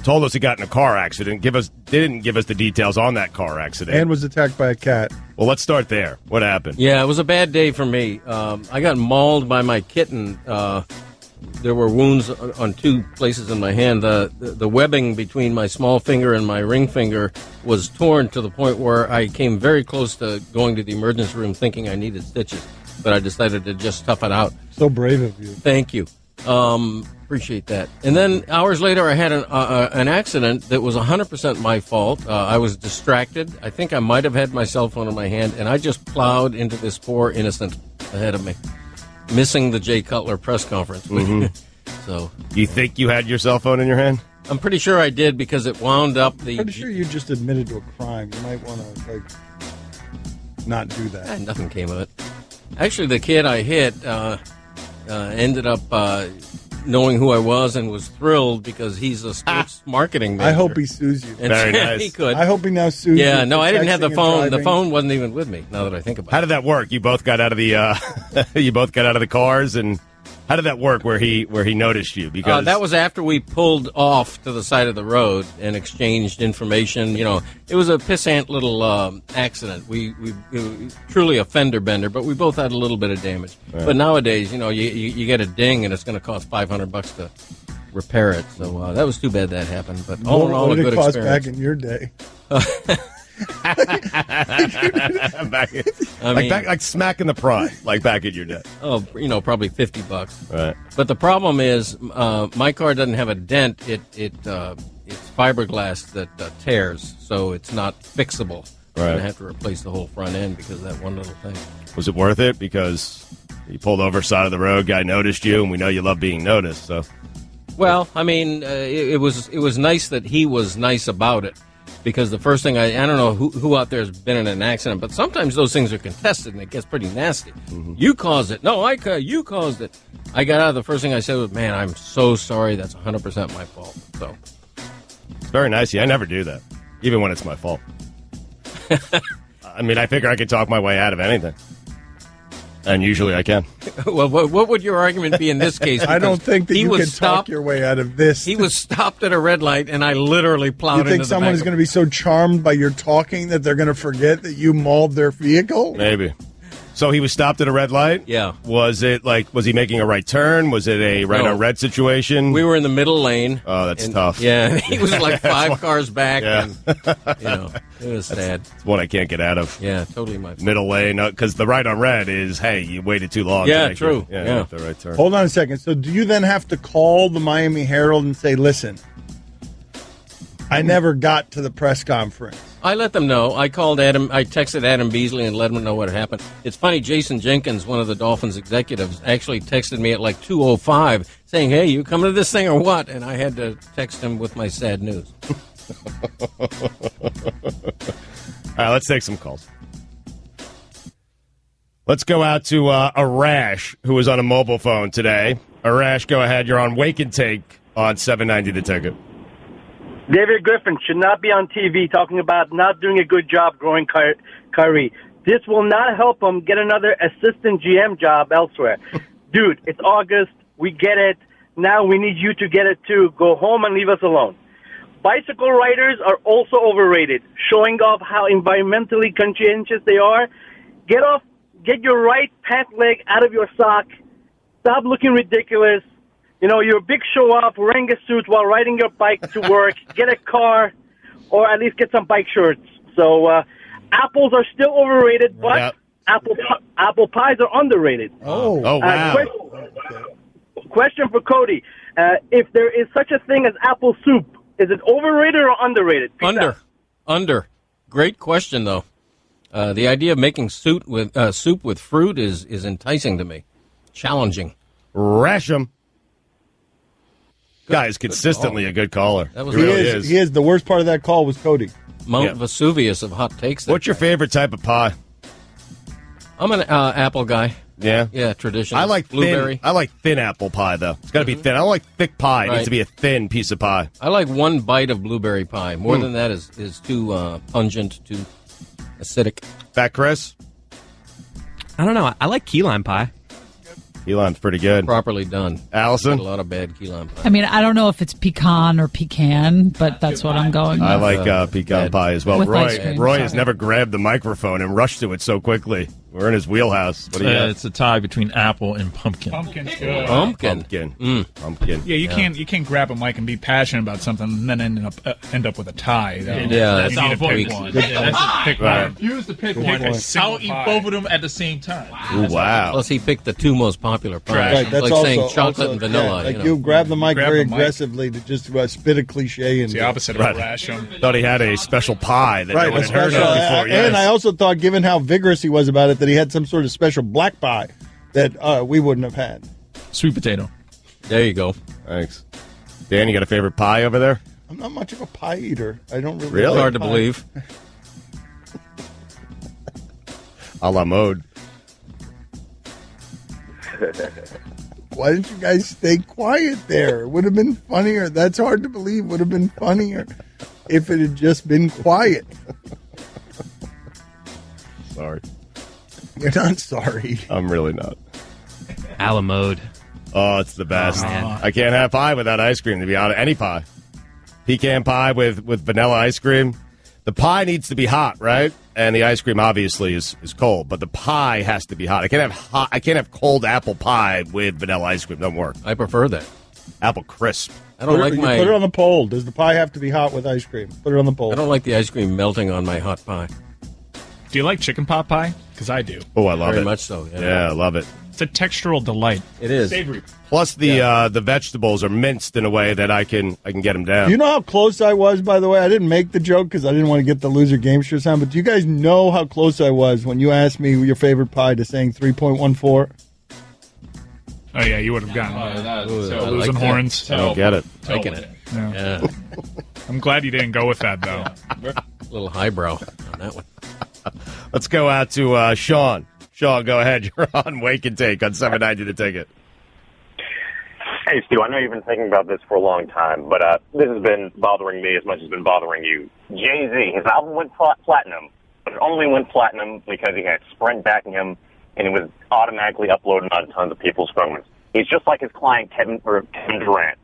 Speaker 5: Told us he got in a car accident. Didn't give us the details on that car accident.
Speaker 8: And was attacked by a cat.
Speaker 5: Well, let's start there. What happened?
Speaker 6: Yeah, it was a bad day for me. I got mauled by my kitten. There were wounds on 2 places in my hand. The webbing between my small finger and my ring finger was torn to the point where I came very close to going to the emergency room thinking I needed stitches. But I decided to just tough it out.
Speaker 8: So brave of you.
Speaker 6: Thank you. Appreciate that. And then hours later, I had an accident that was 100% my fault. I was distracted. I think I might have had my cell phone in my hand, and I just plowed into this poor innocent ahead of me, missing the Jay Cutler press conference.
Speaker 5: Mm-hmm.
Speaker 6: So,
Speaker 5: you think you had your cell phone in your hand?
Speaker 6: I'm pretty sure I did because it wound up the.
Speaker 8: I'm pretty sure you just admitted to a crime. You might want to not do that.
Speaker 6: Nothing came of it. Actually, the kid I hit ended up knowing who I was and was thrilled because he's a sports marketing manager.
Speaker 8: I hope he sues you.
Speaker 6: And
Speaker 5: very nice.
Speaker 6: He could.
Speaker 8: I hope he now sues you.
Speaker 6: Yeah, no, I didn't have the phone.
Speaker 8: Driving.
Speaker 6: The phone wasn't even with me. Now that I think about it.
Speaker 5: How did that work? You both got out of the you both got out of the cars, and how did that work? Where he noticed you? Because
Speaker 6: that was after we pulled off to the side of the road and exchanged information. You know, it was a pissant little accident. We truly a fender bender, but we both had a little bit of damage.
Speaker 5: Right.
Speaker 6: But nowadays, you know, you get a ding and it's going to cost $500 to repair it. So that was too bad that happened. But all in all,
Speaker 8: what
Speaker 6: a
Speaker 8: did
Speaker 6: good
Speaker 8: it cost
Speaker 6: experience.
Speaker 8: back in your day?
Speaker 5: Like smack in the prime, like back in your day.
Speaker 6: Oh, probably $50.
Speaker 5: Right.
Speaker 6: But the problem is, my car doesn't have a dent. It's fiberglass that tears, so it's not fixable.
Speaker 5: Right.
Speaker 6: I'm gonna have to replace the whole front end because of that one little thing.
Speaker 5: Was it worth it? Because you pulled over side of the road, guy noticed you, and we know you love being noticed. So,
Speaker 6: well, I mean, it was nice that he was nice about it. Because the first thing I don't know who out there has been in an accident, but sometimes those things are contested and it gets pretty nasty. Mm-hmm. You caused it. No, you caused it. I got out. The first thing I said was, "Man, I'm so sorry. That's 100% my fault." So
Speaker 5: it's very nice of you. I never do that, even when it's my fault. I mean, I figure I could talk my way out of anything. And usually I can.
Speaker 6: Well, what would your argument be in this case?
Speaker 8: I don't think that you can talk your way out of this.
Speaker 6: He was stopped at a red light, and I literally plowed into the back.
Speaker 8: You think someone is going to be so charmed by your talking that they're going to forget that you mauled their vehicle?
Speaker 5: Maybe. So he was stopped at a red light?
Speaker 6: Yeah.
Speaker 5: Was he making a right turn? Was it a right on red situation?
Speaker 6: We were in the middle lane.
Speaker 5: Oh, that's tough.
Speaker 6: Yeah, he was like 5 cars back.
Speaker 5: Yeah.
Speaker 6: And, it was sad.
Speaker 5: It's one I can't get out of.
Speaker 6: Yeah, totally my fault.
Speaker 5: Middle lane, because the right on red is, hey, you waited too long.
Speaker 6: Yeah,
Speaker 5: to make
Speaker 6: true.
Speaker 5: The right turn.
Speaker 8: Hold on a second. So do you then have to call the Miami Herald and say, listen, I never got to the press conference?
Speaker 6: I let them know. I called Adam. I texted Adam Beasley and let him know what had happened. It's funny. Jason Jenkins, one of the Dolphins executives, actually texted me at like 2:05 saying, "Hey, you coming to this thing or what?" And I had to text him with my sad news.
Speaker 5: All right, let's take some calls. Let's go out to Arash, who was on a mobile phone today. Arash, go ahead. You're on Wake and Take on 790 The Ticket.
Speaker 15: David Griffin should not be on TV talking about not doing a good job growing Kyrie. This will not help him get another assistant GM job elsewhere. Dude, it's August. We get it. Now we need you to get it too. Go home and leave us alone. Bicycle riders are also overrated, showing off how environmentally conscientious they are. Get your right pant leg out of your sock. Stop looking ridiculous. You're a big show-off wearing a suit while riding your bike to work. Get a car, or at least get some bike shirts. So apples are still overrated, but apple pies are underrated.
Speaker 5: Oh wow.
Speaker 15: Question for Cody. If there is such a thing as apple soup, is it overrated or underrated?
Speaker 6: Under. Great question, though. The idea of making soup with fruit is enticing to me. Challenging.
Speaker 5: Rasham. Guy is consistently a good caller.
Speaker 6: That was
Speaker 8: he is. He is. The worst part of that call was Cody.
Speaker 6: Mount Vesuvius of hot takes.
Speaker 5: What's your favorite type of pie?
Speaker 6: I'm an apple guy.
Speaker 5: Yeah?
Speaker 6: Yeah, traditional.
Speaker 5: I like
Speaker 6: blueberry.
Speaker 5: I like thin apple pie, though. It's got to be thin. I don't like thick pie. It needs to be a thin piece of pie.
Speaker 6: I like one bite of blueberry pie. More than that is too pungent, too acidic.
Speaker 5: Fat Chris?
Speaker 11: I don't know. I like key lime pie.
Speaker 5: Key lime's pretty good.
Speaker 6: Properly done.
Speaker 5: Allison?
Speaker 6: A lot of bad key lime pie.
Speaker 10: I mean, I don't know if it's pecan or pecan, but that's what I'm going with.
Speaker 5: I like pecan pie as well.
Speaker 10: With ice cream.
Speaker 5: Roy has never grabbed the microphone and rushed to it so quickly. We're in his wheelhouse. What do you got?
Speaker 9: It's a tie between apple and pumpkin.
Speaker 7: Pumpkin's good.
Speaker 6: Pumpkin.
Speaker 5: Pumpkin.
Speaker 7: Yeah, you can't grab a mic and be passionate about something and then end up with a tie.
Speaker 9: That's
Speaker 7: you need
Speaker 9: our
Speaker 7: to pick
Speaker 9: voice.
Speaker 7: one.
Speaker 9: That's a pick
Speaker 5: Right.
Speaker 9: one. Refuse to pick one.
Speaker 7: one.
Speaker 9: I'll eat both of them at the same time.
Speaker 5: Ooh, wow.
Speaker 6: Plus, he picked the 2 most popular pies.
Speaker 8: Right, that's
Speaker 6: like
Speaker 8: also,
Speaker 6: saying chocolate and vanilla.
Speaker 8: Yeah, like you grab the mic very aggressively to just spit a cliche.
Speaker 7: It's the opposite of a ration.
Speaker 5: Thought he had a special pie that no one had heard of before.
Speaker 8: And I also thought, given how vigorous he was about it, that he had some sort of special black pie that we wouldn't have had.
Speaker 9: Sweet potato.
Speaker 6: There you go.
Speaker 5: Thanks. Dan, you got a favorite pie over there?
Speaker 8: I'm not much of a pie eater. I don't really
Speaker 6: It's
Speaker 8: like
Speaker 6: hard to
Speaker 8: pie.
Speaker 6: believe.
Speaker 5: A la mode.
Speaker 8: Why didn't you guys stay quiet there? It would have been funnier. That's hard to believe. Would have been funnier if it had just been quiet.
Speaker 5: Sorry.
Speaker 8: You're not sorry.
Speaker 5: I'm really not.
Speaker 11: A la mode.
Speaker 5: Oh, it's the best.
Speaker 11: Oh, man.
Speaker 5: I can't have pie without ice cream, to be honest. Any pie. Pecan pie with vanilla ice cream. The pie needs to be hot, right? And the ice cream obviously is cold, but the pie has to be hot. I can't have cold apple pie with vanilla ice cream. Doesn't work.
Speaker 6: I prefer that.
Speaker 5: Apple crisp.
Speaker 6: I don't like
Speaker 3: Put it on the poll. Does the pie have to be hot with ice cream? Put it on the poll.
Speaker 6: I don't like the ice cream melting on my hot pie.
Speaker 7: Do you like chicken pot pie? Because I do.
Speaker 5: Oh, I love it.
Speaker 6: Very much so.
Speaker 5: Yeah, I love it.
Speaker 7: It's a textural delight.
Speaker 6: It is.
Speaker 7: Savory.
Speaker 5: Plus, the vegetables are minced in a way that I can get them down.
Speaker 3: Do you know how close I was, by the way? I didn't make the joke because I didn't want to get the loser game show sound, but do you guys know how close I was when you asked me your favorite pie to saying 3.14?
Speaker 7: Oh, yeah, you would have gotten losing
Speaker 6: like
Speaker 7: horns.
Speaker 5: I don't get it.
Speaker 6: Taking it.
Speaker 7: Yeah. I'm glad you didn't go with that, though.
Speaker 6: A little highbrow on that one.
Speaker 5: Let's go out to Sean. Sean, go ahead. You're on Wake and Take on 790 The Ticket.
Speaker 16: Hey, Stu, I know you've been thinking about this for a long time, but this has been bothering me as much as it's been bothering you. Jay-Z, his album went platinum, but it only went platinum because he had Sprint backing him, and it was automatically uploaded on tons of people's phones. He's just like his client, Kevin Durant.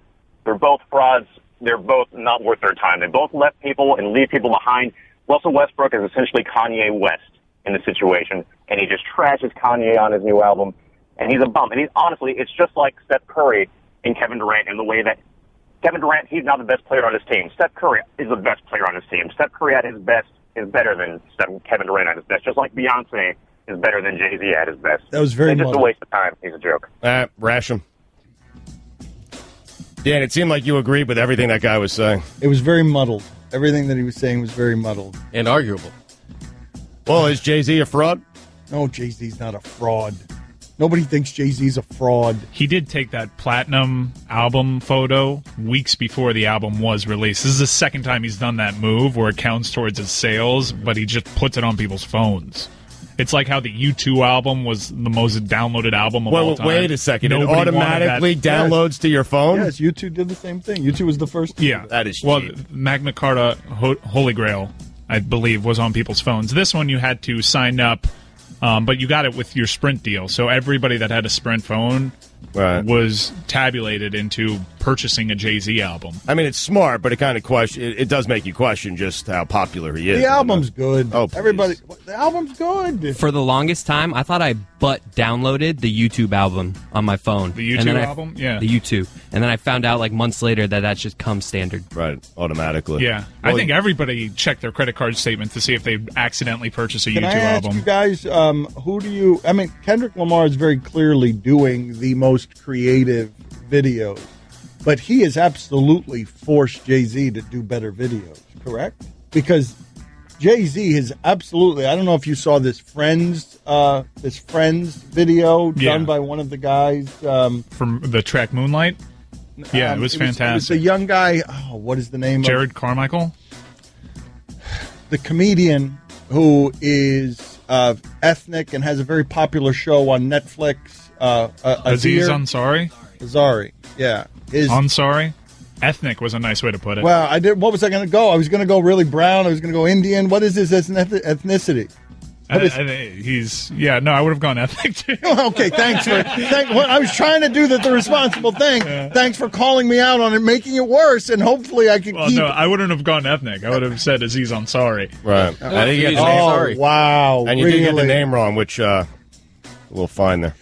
Speaker 16: They're both frauds. They're both not worth their time. They both left people and leave people behind. Russell Westbrook is essentially Kanye West in the situation, and he just trashes Kanye on his new album, and he's a bum. And honestly, it's just like Steph Curry and Kevin Durant in the way that Kevin Durant, he's not the best player on his team. Steph Curry is the best player on his team. Steph Curry at his best is better than Kevin Durant at his best, just like Beyonce is better than Jay-Z at his best.
Speaker 3: That was very
Speaker 16: It's just a waste of time. He's a joke.
Speaker 5: Rasham. Dan, it seemed like you agreed with everything that guy was saying.
Speaker 3: It was very muddled. Everything that he was saying was very muddled.
Speaker 6: And arguable.
Speaker 5: Well, is Jay-Z a fraud?
Speaker 3: No, Jay-Z's not a fraud. Nobody thinks Jay-Z's a fraud.
Speaker 7: He did take that platinum album photo weeks before the album was released. This is the second time he's done that move where it counts towards his sales, but he just puts it on people's phones. It's like how the U2 album was the most downloaded album of all time.
Speaker 5: Wait a second.
Speaker 7: Nobody
Speaker 5: it automatically downloads to your phone?
Speaker 3: Yes, U2 did the same thing. U2 was the first to do
Speaker 7: Yeah.
Speaker 3: that.
Speaker 5: That is
Speaker 7: Well,
Speaker 5: cheap.
Speaker 7: Magna Carta Holy Grail, I believe, was on people's phones. This one you had to sign up, but you got it with your Sprint deal. So everybody that had a Sprint phone was tabulated into purchasing a Jay-Z album.
Speaker 5: I mean, it's smart, but it does make you question just how popular he is.
Speaker 3: The album's good.
Speaker 5: Oh, please.
Speaker 3: Everybody, the album's good.
Speaker 11: For the longest time, I thought I downloaded the YouTube album on my phone.
Speaker 7: The YouTube album? Yeah.
Speaker 11: The YouTube. And then I found out months later that just comes standard.
Speaker 5: Right, automatically.
Speaker 7: Yeah. I think everybody checked their credit card statement to see if they accidentally purchased a
Speaker 3: Can
Speaker 7: YouTube
Speaker 3: I ask
Speaker 7: album.
Speaker 3: you guys, who do you... I mean, Kendrick Lamar is very clearly doing the most creative videos, but he has absolutely forced Jay-Z to do better videos, correct? Because Jay-Z has absolutely... I don't know if you saw this Friends video done by one of the guys...
Speaker 7: from the track Moonlight? Yeah, it was fantastic.
Speaker 3: It was a young guy... Oh, what is the name?
Speaker 7: Jared Carmichael?
Speaker 3: The comedian who is ethnic and has a very popular show on Netflix.
Speaker 7: Aziz Ansari?
Speaker 3: Ansari, yeah.
Speaker 7: Ansari? Ethnic was a nice way to put it.
Speaker 3: Well, I did. What was I going to go? I was going to go really brown. I was going to go Indian. What is his ethnicity?
Speaker 7: I would have gone ethnic too.
Speaker 3: Okay, thanks for. I was trying to do the responsible thing. Yeah. Thanks for calling me out on it, making it worse, and hopefully I can keep.
Speaker 7: No, I wouldn't have gone ethnic. I would have said Aziz Ansari.
Speaker 5: Right. I think you
Speaker 3: wow.
Speaker 5: And you
Speaker 3: really?
Speaker 5: did get the name wrong, which a little fine there.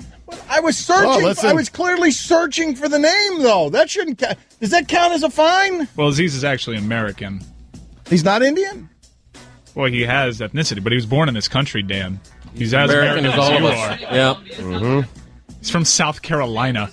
Speaker 3: I was searching. I was clearly searching for the name, though. That shouldn't count. Does that count as a fine?
Speaker 7: Well, Aziz is actually American.
Speaker 3: He's not Indian?
Speaker 7: Well, he has ethnicity, but he was born in this country, Dan. He's as American as all of us.
Speaker 6: Yeah.
Speaker 5: Mm-hmm.
Speaker 7: He's from South Carolina.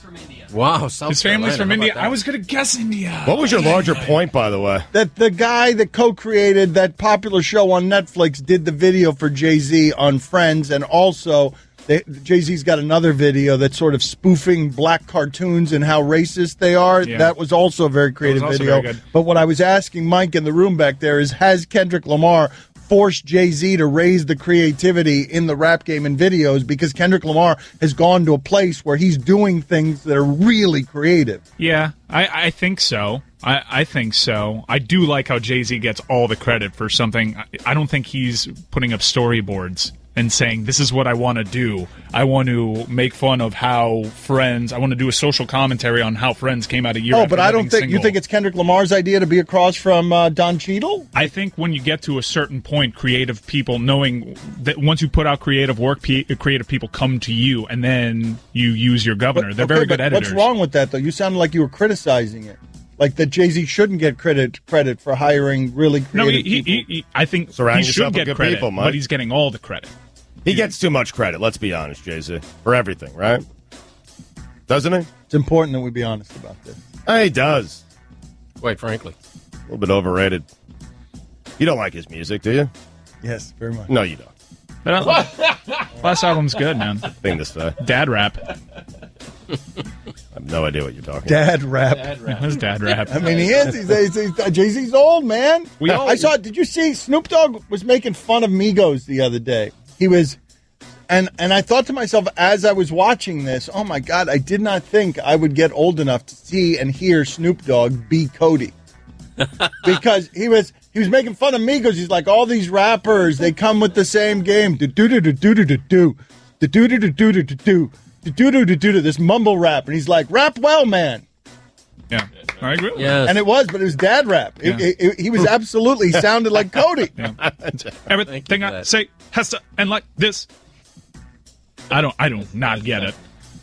Speaker 6: Wow,
Speaker 7: his family's from India. I was going to guess India.
Speaker 5: What was your larger point, by the way?
Speaker 3: That the guy that co-created that popular show on Netflix did the video for Jay-Z on Friends, and also Jay-Z's got another video that's sort of spoofing black cartoons and how racist they are. Yeah. That was also a very creative video. Very but what I was asking Mike in the room back there is, has Kendrick Lamar forced Jay-Z to raise the creativity in the rap game and videos? Because Kendrick Lamar has gone to a place where he's doing things that are really creative.
Speaker 7: Yeah, I think so. I think so. I do like how Jay-Z gets all the credit for something. I don't think he's putting up storyboards and saying, this is what I want to do. I want to make fun of how Friends, I want to do a social commentary on how Friends came out a year after
Speaker 3: but I don't think,
Speaker 7: single.
Speaker 3: you think it's Kendrick Lamar's idea to be across from Don Cheadle?
Speaker 7: I think when you get to a certain point, creative people, knowing that once you put out creative work, creative people come to you, and then you use your governor. They're very good editors.
Speaker 3: What's wrong with that, though? You sounded like you were criticizing it. Like that Jay-Z shouldn't get credit for hiring really creative people.
Speaker 7: I think
Speaker 5: Surround
Speaker 7: he should
Speaker 5: yourself with
Speaker 7: get
Speaker 5: good
Speaker 7: credit,
Speaker 5: people, Mike.
Speaker 7: but he's getting all the credit.
Speaker 5: He gets too much credit, let's be honest, Jay-Z, for everything, right? Doesn't he?
Speaker 3: It's important that we be honest about this.
Speaker 5: He does.
Speaker 6: Quite frankly.
Speaker 5: A little bit overrated. You don't like his music, do you?
Speaker 3: Yes, very much.
Speaker 5: No, you don't.
Speaker 7: But last album's good, man.
Speaker 5: Thing to say.
Speaker 7: Dad rap.
Speaker 5: I have no idea what you're talking
Speaker 3: Dad rap.
Speaker 7: What's dad rap?
Speaker 3: I mean, he is. He's Jay-Z's old, man. I saw. Did you see Snoop Dogg was making fun of Migos the other day? He was, and I thought to myself as I was watching this, oh my God, I did not think I would get old enough to see and hear Snoop Dogg be Cody, because he was making fun of Migos. He's like, all these rappers, they come with the same game. This mumble rap, and he's like, rap well, man.
Speaker 7: Yeah, I agree.
Speaker 6: Yes.
Speaker 3: And it was dad rap. He was absolutely sounded like Cody.
Speaker 7: Yeah. Everything I say has to end like this. I do not get it.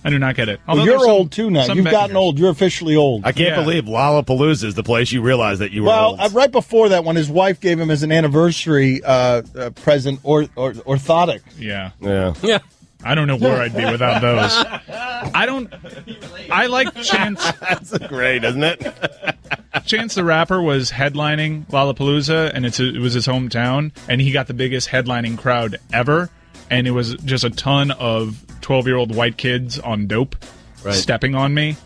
Speaker 7: I do not get it.
Speaker 3: Well, you're old too now. You've gotten old. You're officially old.
Speaker 5: I can't believe Lollapalooza is the place you realize that you were old.
Speaker 3: Well, right before that, when his wife gave him as an anniversary present orthotics.
Speaker 7: Yeah.
Speaker 6: Yeah.
Speaker 7: I don't know where I'd be without those. I like Chance.
Speaker 5: That's great, isn't it?
Speaker 7: Chance the Rapper was headlining Lollapalooza, and it was his hometown, and he got the biggest headlining crowd ever, and it was just a ton of 12-year-old white kids on dope stepping on me,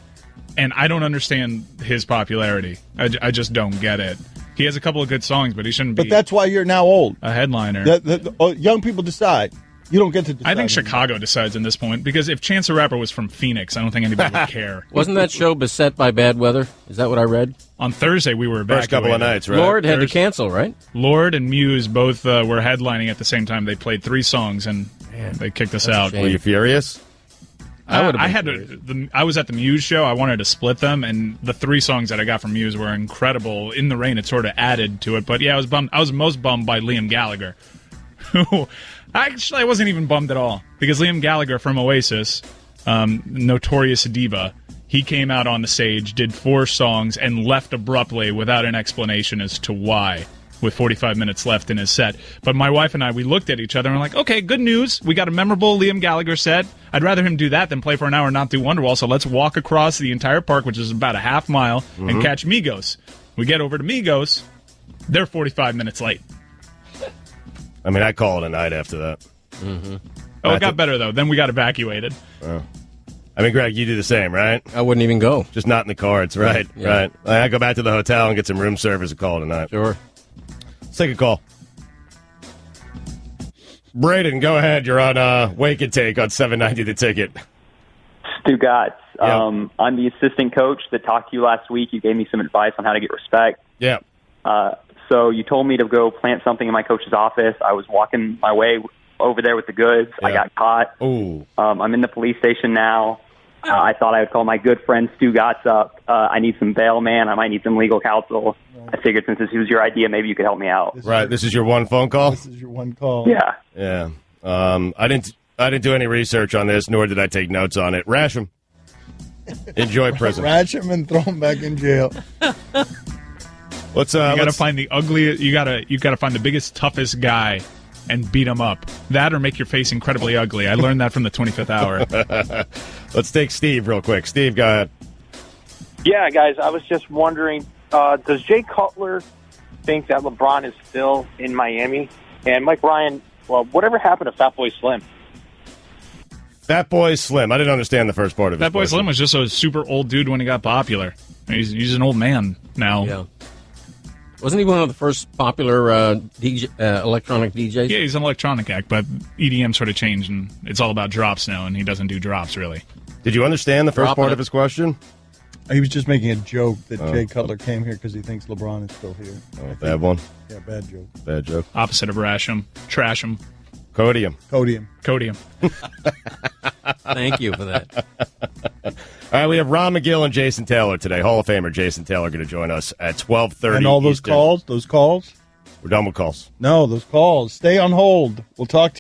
Speaker 7: and I don't understand his popularity. I just don't get it. He has a couple of good songs, but he shouldn't be.
Speaker 3: But that's why you're now old.
Speaker 7: A headliner.
Speaker 3: Young people decide. You don't get to decide.
Speaker 7: I think Chicago decides in this point, because if Chance the Rapper was from Phoenix, I don't think anybody would care.
Speaker 6: Wasn't that show beset by bad weather? Is that what I read?
Speaker 7: On Thursday, we were evacuated.
Speaker 5: First couple of nights, right?
Speaker 6: Lord had to cancel, right?
Speaker 7: Lord and Muse both were headlining at the same time. They played 3 songs, and they kicked us out.
Speaker 5: Were you furious?
Speaker 7: I was at the Muse show. I wanted to split them, and the 3 songs that I got from Muse were incredible. In the Rain, it sort of added to it. But yeah, I was bummed. I was most bummed by Liam Gallagher, who actually I wasn't even bummed at all, because Liam Gallagher from Oasis, notorious diva, he came out on the stage, did 4 songs, and left abruptly without an explanation as to why, with 45 minutes left in his set. But my wife and I, we looked at each other and were like, okay, good news. We got a memorable Liam Gallagher set. I'd rather him do that than play for an hour and not do Wonderwall, so let's walk across the entire park, which is about a half mile, and catch Migos. We get over to Migos. They're 45 minutes late.
Speaker 5: I mean, I call it a night after that.
Speaker 6: Mm-hmm.
Speaker 7: Oh, it got better, though. Then we got evacuated.
Speaker 5: Oh. I mean, Greg, you do the same, right?
Speaker 6: I wouldn't even go.
Speaker 5: Just not in the cards, right?
Speaker 6: Yeah.
Speaker 5: Right. I go back to the hotel and get some room service and call it a night.
Speaker 6: Sure.
Speaker 5: Let's take a call. Braden, go ahead. You're on Wake and Take on 790 The Ticket.
Speaker 17: Stugotz. I'm the assistant coach that talked to you last week. You gave me some advice on how to get respect.
Speaker 5: Yeah.
Speaker 17: So you told me to go plant something in my coach's office. I was walking my way over there with the goods. Yeah. I got caught.
Speaker 5: Ooh.
Speaker 17: I'm in the police station now. I thought I would call my good friend Stugotz up. I need some bail, man. I might need some legal counsel. I figured since this was your idea, maybe you could help me out.
Speaker 5: This is your one phone call?
Speaker 3: This is your one call.
Speaker 17: Yeah.
Speaker 5: Yeah. I didn't do any research on this, nor did I take notes on it. Rash him. Enjoy prison.
Speaker 3: Rash him and throw him back in jail.
Speaker 5: You
Speaker 7: gotta find the ugliest. You gotta find the biggest, toughest guy and beat him up. That or make your face incredibly ugly. I learned that from the 25th hour.
Speaker 5: Let's take Steve real quick. Steve, go ahead.
Speaker 18: Yeah, guys, I was just wondering, does Jay Cutler think that LeBron is still in Miami? And Mike Ryan, well, whatever happened to Fatboy Slim?
Speaker 5: Fatboy Slim. I didn't understand the first part of it.
Speaker 7: Fatboy Slim was just a super old dude when he got popular. He's an old man now.
Speaker 6: Yeah. Wasn't he one of the first popular electronic DJs?
Speaker 7: Yeah, he's an electronic act, but EDM sort of changed, and it's all about drops now, and he doesn't do drops, really.
Speaker 5: Did you understand the first part of his question?
Speaker 3: He was just making a joke that Jay Cutler came here because he thinks LeBron is still here.
Speaker 5: Oh, bad one?
Speaker 3: Yeah, bad joke.
Speaker 5: Bad joke.
Speaker 7: Opposite of Rash him. Trash him.
Speaker 5: Codium.
Speaker 7: Codium.
Speaker 6: Thank you for that.
Speaker 5: All right, we have Ron McGill and Jason Taylor today. Hall of Famer Jason Taylor going to join us at 12:30
Speaker 3: And all those
Speaker 5: Eastern.
Speaker 3: calls?
Speaker 5: We're done with calls.
Speaker 3: No, those calls. Stay on hold. We'll talk to you.